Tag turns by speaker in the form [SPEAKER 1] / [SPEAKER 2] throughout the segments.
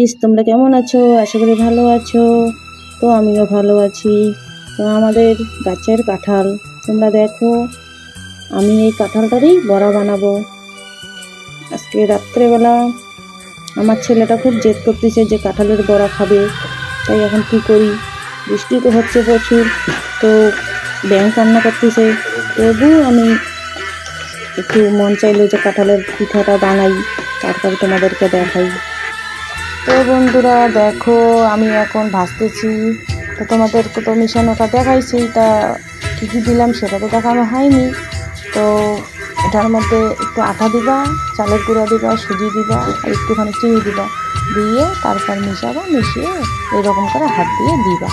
[SPEAKER 1] Guys, তোমরা কেমন আছো? আশা করি ভালো আছো। তো আমিও ভালো আছি। তো আমাদের গাছের কাঁঠাল তোমরা দেখো, আমি এই কাঁঠালটারই বড়া বানাবো। আজকে রাত্রেবেলা আমার ছেলেটা খুব জেদ করতেছে যে কাঁঠালের বড়া খাবে। তাই এখন কি করি, বৃষ্টি তো হচ্ছে প্রচুর, তো ব্যাঙ কান্না করতেছে। তবু আমি একটু মন চাইলো যে কাঁঠালের পিঠাটা বানাই, তারপরে তোমাদেরকে দেখাই। তো বন্ধুরা দেখো, আমি এখন ভাজতেছি। তো তোমাদেরকে তো মিশানোটা দেখাইছি, তা কী কী দিলাম সেটা তো দেখানো হয়নি। তো এটার মধ্যে একটু আটা দিবা, চালের গুঁড়া দিবা, সুজি দিবা, আর একটুখানি চিনি দিবা, দিয়ে তারপর মিশাবা, মিশিয়ে এরকম করে হাত দিয়ে দিবা।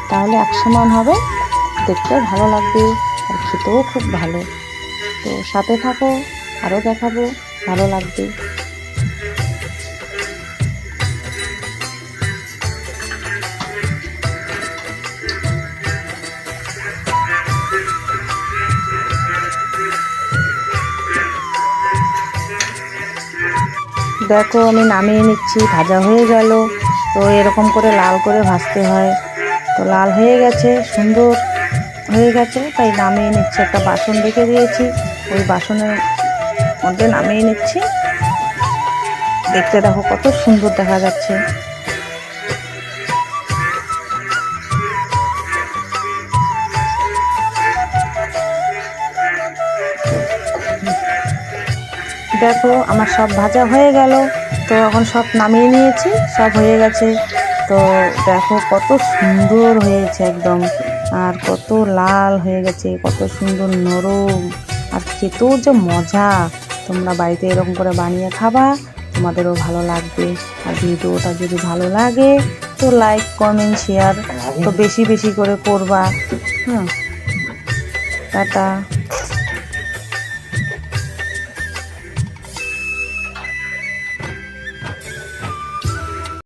[SPEAKER 1] তাহলে এক সমান হবে, দেখতেও ভালো লাগবে আর খেতেও খুব ভালো। তো সাথে থাকো, আরও দেখাবো, ভালো লাগবে। দেখো আমি নামিয়ে নিচ্ছি, ভাজা হয়ে গেল। তো এরকম করে লাল করে ভাজতে হয়। তো লাল হয়ে গেছে, সুন্দর হয়ে গেছে, তাই নামিয়ে নিচ্ছি। একটা বাসন রেখে দিয়েছি, ওই বাসনের মধ্যে নামিয়ে নিচ্ছি। দেখতে দেখো কত সুন্দর দেখা যাচ্ছে। দেখো আমার সব ভাজা হয়ে গেল। তো এখন সব নামিয়ে নিয়েছি, সব হয়ে গেছে। তো দেখো কত সুন্দর হয়েছে একদম, আর কত লাল হয়ে গেছে, কত সুন্দর নরম, আর খেতেও যে মজা। তোমরা বাড়িতে এরকম করে বানিয়ে খাবা, তোমাদেরও ভালো লাগবে। আর ভিডিওটা যদি ভালো লাগে তো লাইক, কমেন্ট, শেয়ার তো বেশি বেশি করে করবা। টাটা।